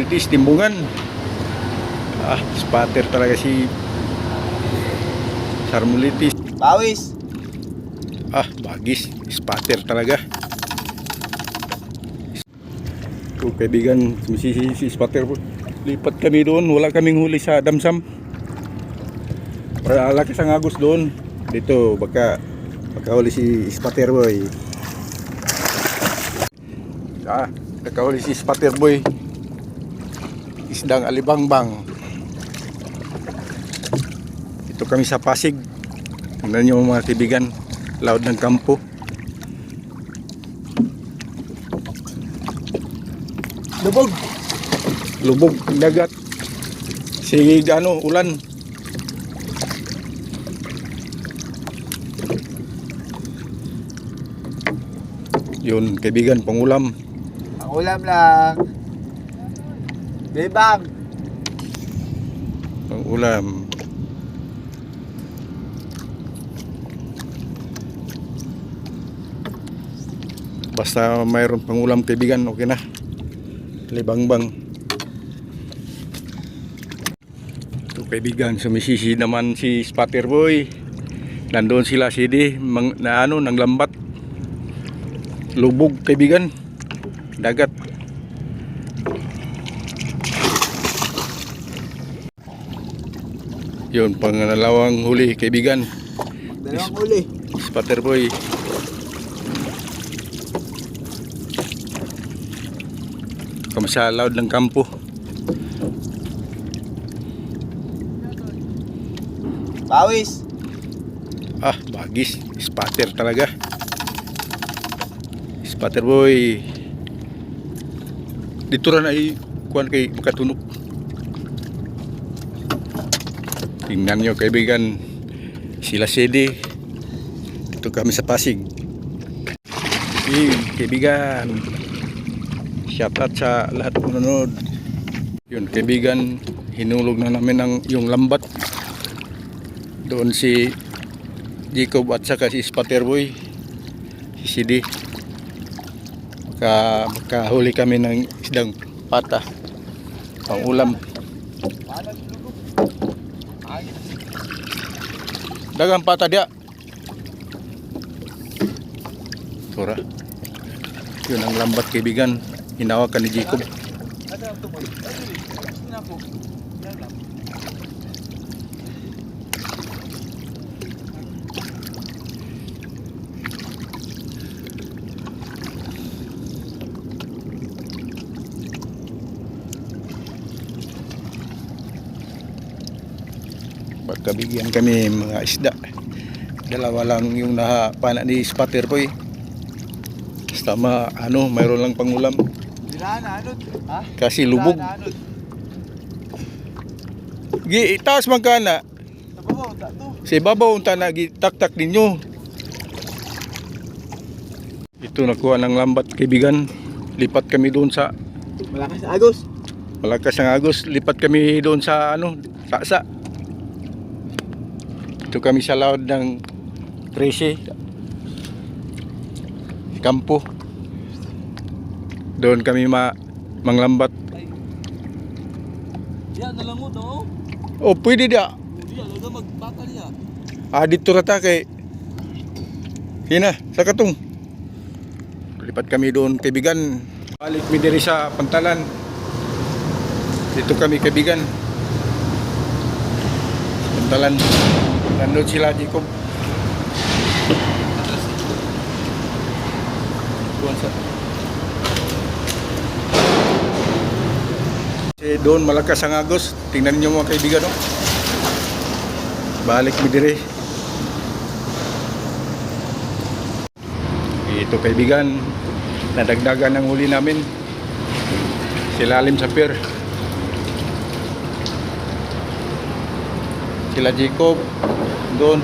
Sarmulitis, timbungan. Spatter talaga si Sarmulitis. Pawis. Bagis, spatter talaga. So kaibigan, si spatter po. Lipat kami doon, wala kaming huli sa damsam. Lakas ang agos doon. Dito baka huli si spatter boy. Nakahuli si spatter boy. Isdang alibangbang. Ito kami sa Pasig. Tingnan nyo mga kaibigan, laod ng kampo. Lubog dagat. Sige ulan. Yun kaibigan, pangulam. Pangulam lang. Bebang. Pangulam. Basta mayroon pangulam kaibigan, okay na. Libangbang. Ito kaibigan, sumisisi naman si spatter boy. Nandoon sila CD nang lambat. Lubog kaibigan, dagat. Yun, pangalawang huli kaibigan. Dalawang huli. Spatter boy. Kami sa laod ng kampo. Pawis. Bagis, spatter talaga. Spatter boy. Dito rin ay kuhan kay makatunog. Tingnan nyo kaibigan, sila CD. Ito kami sa Pasig. Kaibigan, shoutout sa lahat ng nanonood. Yun kaibigan, hinulog na namin yung lambat. Doon si Jacob at saka si spatter boy, si CD. Makahuli kami ng isdang pata pang ulam. Dagang pata dia. Tura. Yun ang lambat kaibigan, hinawakan ni Jacob. Pagkabigyan kami mga isda, dalawa lang yung napana ni spatter boy. Basta mayroon lang pangulam kasi lubog. Itaas magkana sa ibabaw unta na gitaktak ninyo. Ito nakuha ng lambat kaibigan. Lipat kami doon sa malakas ang agos. Lipat kami doon sa saksa. Ito kami sa laod ng 13 kampo. Doon kami manglambat. Diyan na lang mo daw. Pwede dia. Diyan na magbata niya. Dito rata kay hina sa katong. Lipat kami doon kaibigan. Balik mi diri sa Pantalan. Dito kami kaibigan. Pantalan. Nandun sila Jacob. Doon malakas ang agos. Tingnan niyo mga kaibigan. Balik mi dire. Ito kaibigan, nadagdagan ang huli namin. Silalim sa pier. Sila Jacob doon.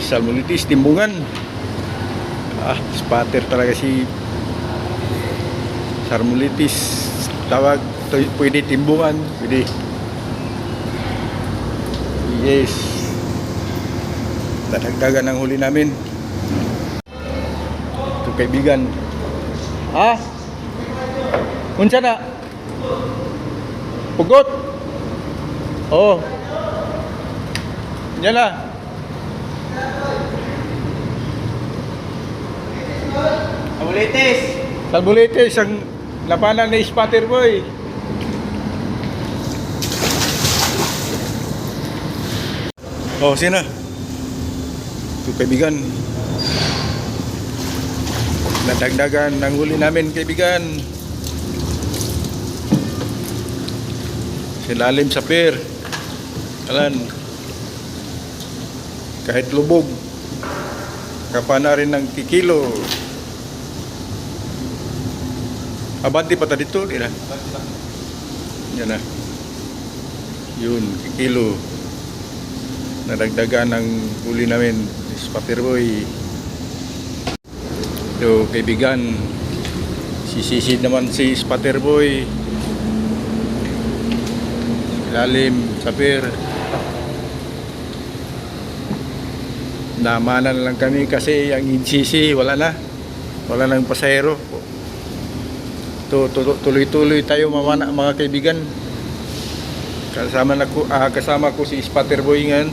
Sarmulitis, timbungan. Spatter talaga si Sarmulitis. Tawag, pwede timbungan, pwede. Yes. Dadagdagan ang huli namin. Ito kaibigan. Unsa na? Pugot. Oh. Yan na. Amulitis. Salbulitis ang labanan ni Spatter Boy. Oh, sino? Ito kaibigan. Nadagdagan ng huli namin kaibigan. Silalim sa pier. Alan. Kahit lubog. Kapana rin ng kikilo. Abante pa ta dito, di na? Yan na. Yun, kikilo. Nadagdagan ng huli namin. Spatter Boy. So, kaibigan, sisisid naman si Spatter Boy. Ilalim sa pier. Namanan lang kami kasi ang INCC wala na. Wala nang pasahero. Tuloy-tuloy tayo mamana mga kaibigan. Kasama ko si Spatter Boy ngayon.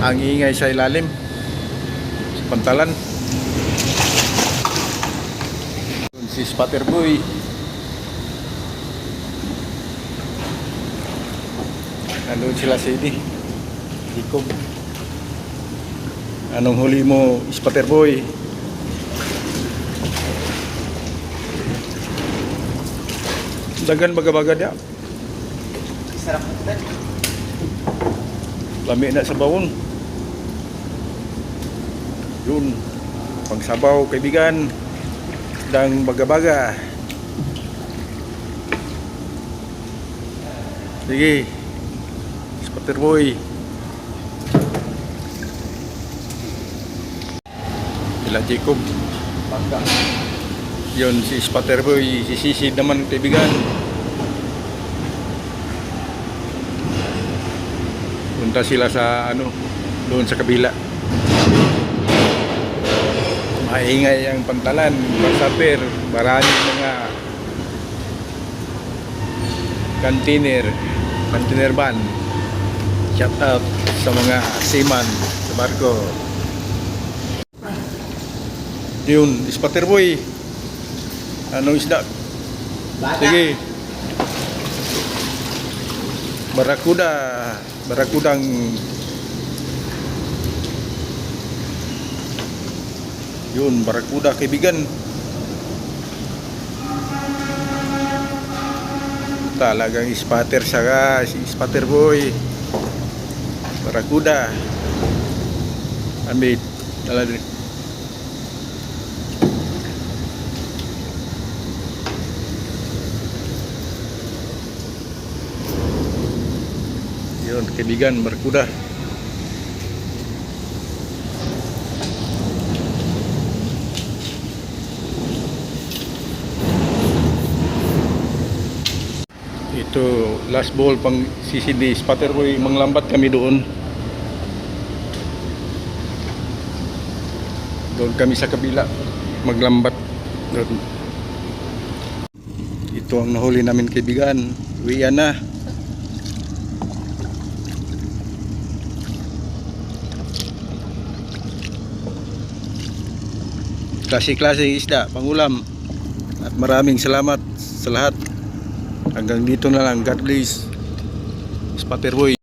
Ang ingay sa ilalim. Sa pantalan. Si Spatter Boy. Nandun sila sa ini. Ikob. Anong huli mo, Spatter Boy? Dagan baga-baga dia. Sarap na. Lami na sa bawon. Yun. Pangsabaw kaibigan. Dang baga-baga. Sige. Spatter Boy. Ila Jacob. Bangga. Yun si Spatter Boy. Sisisid naman kaibigan. Punta sila sa doon sa kabila. Maingay ang pantalan, pasapir, maraming mga container van. Shout out sa mga seaman sa barko. Yun, Spatter Boy. Anong isda? Bata. Sige. Barakudang yun, barakuda kaibigan. Talagang spatter siya, si Spatter Boy. Barakuda. Amit. Talagang yun, kaibigan, barakuda. Ito, last ball pang CCD Spatter Boy, manglambat kami doon. Doon kami sa kabila, maglambat doon. Ito ang nahuli namin kaibigan. Uwian na. Klase-klase isda, pangulam. At maraming salamat sa lahat. Hanggang dito na lang. God bless. Spatter Boy.